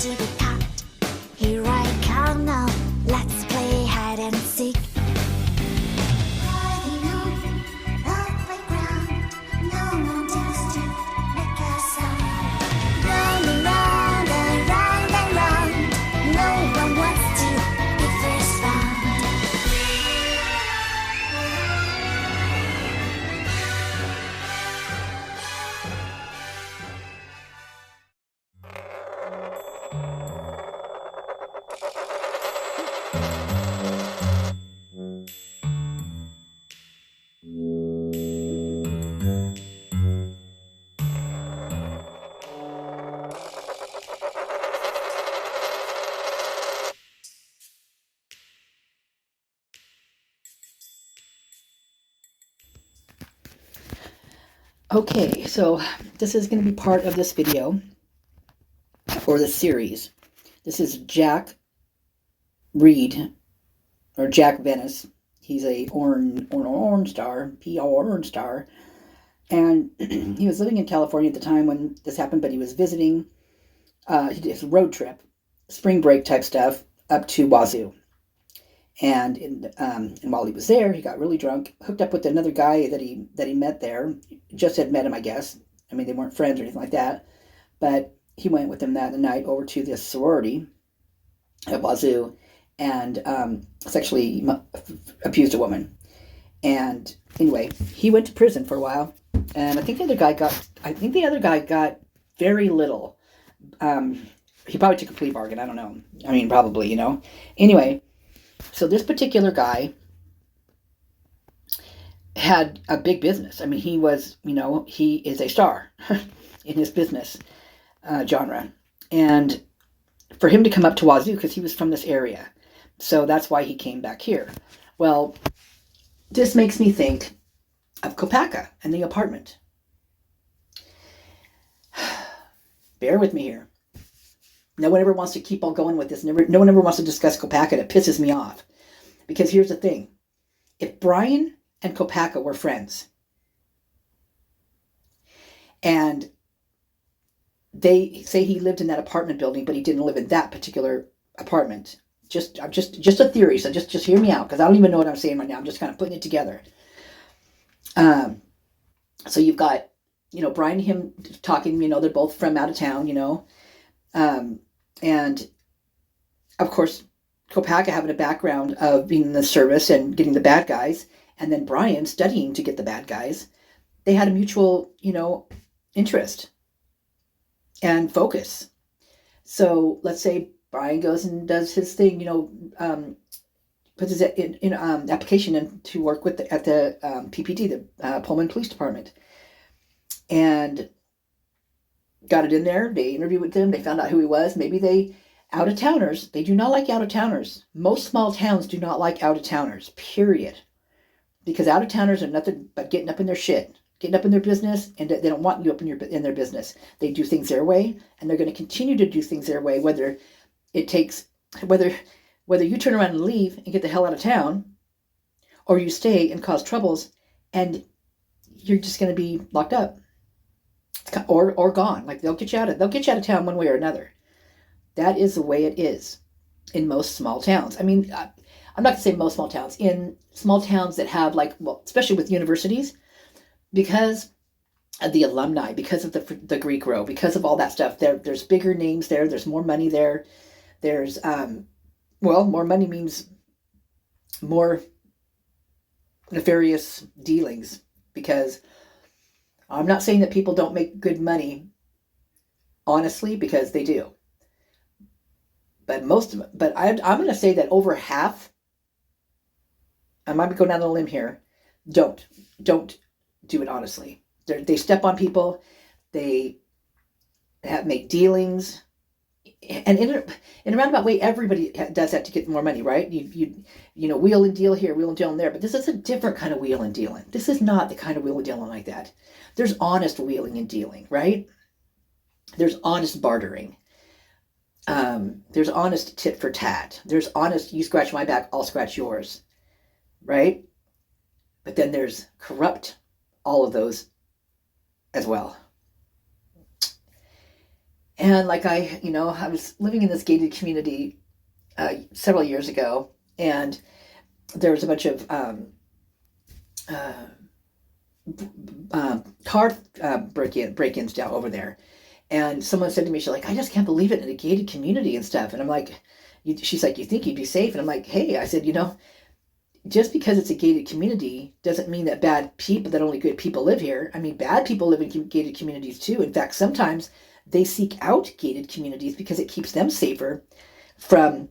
to be caught. Here I come now, let's play hide and seek. Riding on the playground, no one dares to make a sound. Round and round and round and round, no one wants to be first found. Okay, so this is going to be part of this video, or this series. This is Jack Reed, or Jack Venice. He's a orange star, orange star. And he was living in California at the time when this happened, but he was visiting, he did his road trip, spring break type stuff, up to Wazoo. And while he was there, he got really drunk, hooked up with another guy that he met there. Just had met him, I guess. I mean, they weren't friends or anything like that. But he went with him that night over to this sorority at Wazoo and sexually abused a woman. And anyway, he went to prison for a while. And I think the other guy got very little. He probably took a plea bargain. I don't know. I mean, probably, you know. Anyway. So this particular guy had a big business. I mean, he was, you know, he is a star in his business genre. And for him to come up to Wazoo, because he was from this area. So that's why he came back here. Well, this makes me think of Kopacka and the apartment. Bear with me here. No one ever wants to keep on going with this. No one ever wants to discuss Kopacka. It pisses me off. Because here's the thing. If Brian and Kopacka were friends, and they say he lived in that apartment building, but he didn't live in that particular apartment. Just a theory. So just hear me out, because I don't even know what I'm saying right now. I'm just kind of putting it together. So you've got, you know, Brian and him talking. You know, they're both from out of town. You know. And of course, Kopacka having a background of being in the service and getting the bad guys, and then Brian studying to get the bad guys. They had a mutual, you know, interest and focus. So let's say Brian goes and does his thing, you know, puts his application in to work with at the PPD, the Pullman Police Department, and got it in there. They interviewed with him. They found out who he was. Maybe they out-of-towners. They do not like out-of-towners. Most small towns do not like out-of-towners, period. Because out-of-towners are nothing but getting up in their shit, getting up in their business, and they don't want you up in their business. They do things their way, and they're going to continue to do things their way, whether you turn around and leave and get the hell out of town, or you stay and cause troubles, and you're just going to be locked up. Or gone. Like they'll get you out of town one way or another. That is the way it is in most small towns. I mean, I'm not going to say most small towns. In small towns that have, like, well, especially with universities, because of the alumni, because of the Greek row, because of all that stuff, there's bigger names there. There's more money there. There's more money means more nefarious dealings, because I'm not saying that people don't make good money, honestly, because they do. But I'm going to say that over half, I might be going down on a limb here, don't do it honestly. They step on people, they make dealings, and in a roundabout way, everybody does that to get more money, right? You know, wheel and deal here, wheel and deal there. But this is a different kind of wheel and dealing. This is not the kind of wheel and dealing like that. There's honest wheeling and dealing, right? There's honest bartering. There's honest tit for tat. There's honest, you scratch my back, I'll scratch yours, right? But then there's corrupt, all of those as well. And like I was living in this gated community several years ago, and there was a bunch of uh, car break-ins down over there. And someone said to me, she's like, I just can't believe it in a gated community and stuff. And I'm like, she's like, you think you'd be safe? And I'm like, hey, I said, just because it's a gated community doesn't mean that that only good people live here. I mean, bad people live in gated communities too. In fact, sometimes they seek out gated communities because it keeps them safer from,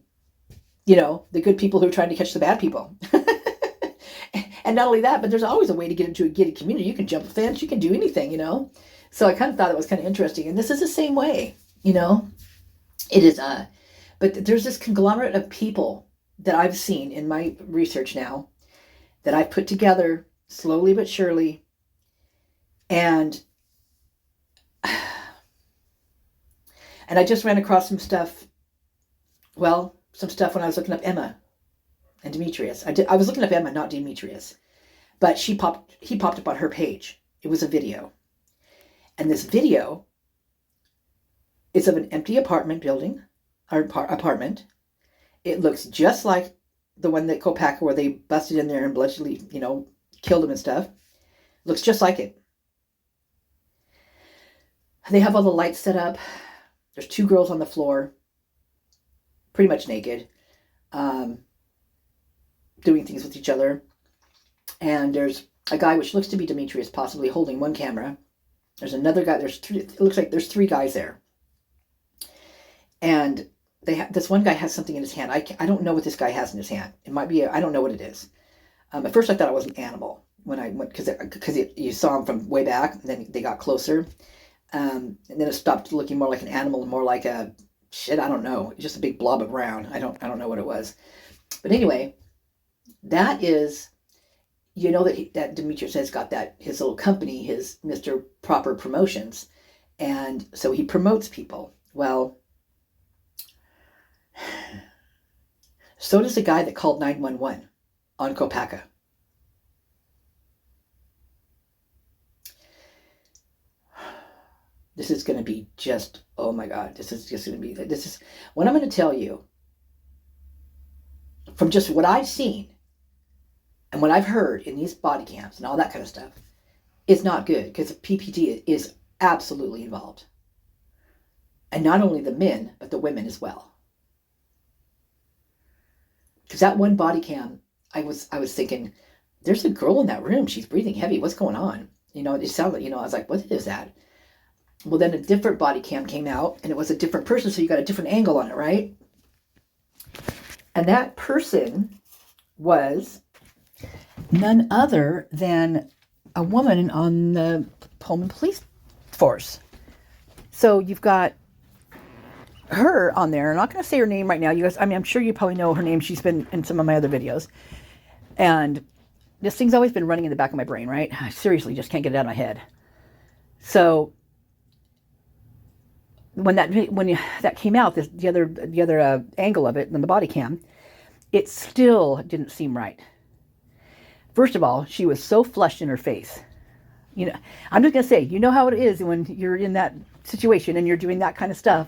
the good people who are trying to catch the bad people. And not only that, but there's always a way to get into a gated community. You can jump a fence, you can do anything, So I kind of thought it was kind of interesting. And this is the same way, It is, but there's this conglomerate of people that I've seen in my research now that I've put together slowly but surely. And I just ran across some stuff when I was looking up Emma and Demetrius. I was looking up Emma, not Demetrius. But he popped up on her page. It was a video. And this video is of an empty apartment. It looks just like the one that Kopacka, where they busted in there and bloodily, killed him and stuff. Looks just like it. They have all the lights set up. There's 2 girls on the floor, pretty much naked, doing things with each other. And there's a guy, which looks to be Demetrius, possibly holding one camera. There's another guy. It looks like there's 3 guys there. And this one guy has something in his hand. I don't know what this guy has in his hand. It might be, I don't know what it is. At first I thought it was an animal when I went, because you saw him from way back, and then they got closer. And then it stopped looking more like an animal and more like I don't know. Just a big blob of brown. I don't know what it was. But anyway, that is, that Demetrius has got his little company, his Mr. Proper Promotions. And so he promotes people. Well, so does the guy that called 911 on Kopacka. This is going to be just, oh my God, this is what I'm going to tell you from just what I've seen and what I've heard in these body cams and all that kind of stuff is not good, because PPT is absolutely involved. And not only the men, but the women as well. Because that one body cam, I was thinking, there's a girl in that room. She's breathing heavy. What's going on? It sounded, I was like, what is that? Well, then a different body cam came out, and it was a different person, so you got a different angle on it, right? And that person was none other than a woman on the Pullman police force. So you've got her on there. I'm not going to say her name right now. You guys, I'm sure you probably know her name. She's been in some of my other videos. And this thing's always been running in the back of my brain, right? I seriously just can't get it out of my head. So when that came out, the other angle of it in the body cam, it still didn't seem right. First of all, she was so flushed in her face. I'm just gonna say, how it is when you're in that situation and you're doing that kind of stuff.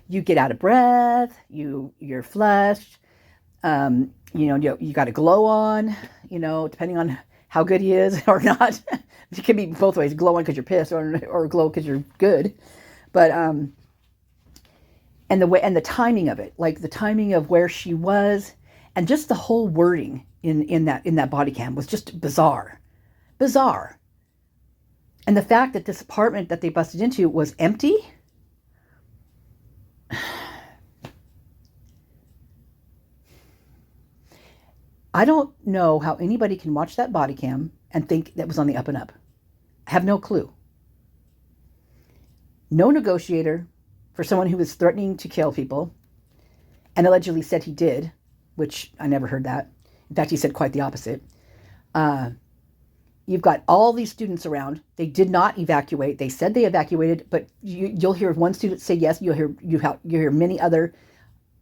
You get out of breath. You're flushed. You got a glow on. Depending on how good he is or not. It can be both ways: glow on because you're pissed, or glow because you're good. But and the timing of it, like the timing of where she was, and just the whole wording in that body cam was just bizarre. And the fact that this apartment that they busted into was empty. I don't know how anybody can watch that body cam and think that was on the up and up. I have no clue. No negotiator for someone who was threatening to kill people and allegedly said he did, which I never heard that. In fact, he said quite the opposite. You've got all these students around. They did not evacuate. They said they evacuated, but you'll hear one student say yes. You hear many other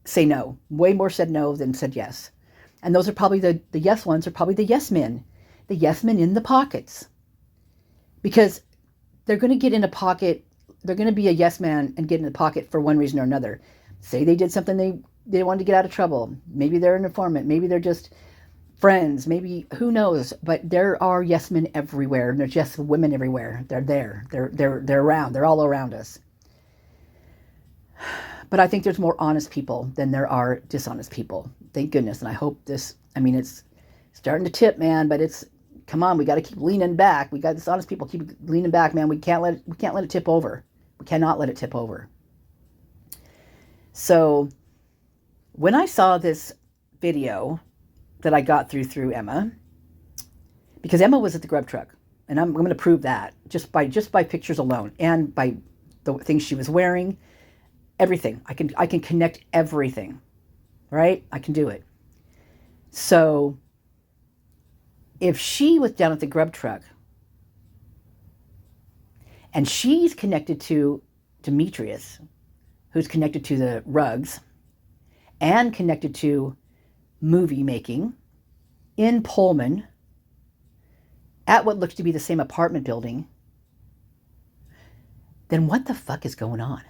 say no. Way more said no than said yes. And those are probably the yes ones are probably the yes men in the pockets, because they're going to get in a pocket they're going to be a yes man and get in the pocket for one reason or another. Say they did something they wanted to get out of trouble. Maybe they're an informant. Maybe they're just friends. Maybe, who knows? But there are yes men everywhere. And there's yes women everywhere. They're there. They're around. They're all around us. But I think there's more honest people than there are dishonest people. Thank goodness. And I hope this, I mean, it's starting to tip, man, but it's, come on, we got to keep leaning back. We got dishonest people keep leaning back, man. We can't let it tip over. We cannot let it tip over. So when I saw this video that I got through Emma, because Emma was at the grub truck, and I'm going to prove that just by pictures alone and by the things she was wearing, everything. I can connect everything, right? I can do it. So if she was down at the grub truck and she's connected to Demetrius, who's connected to the rugs and connected to movie making in Pullman at what looks to be the same apartment building, then what the fuck is going on?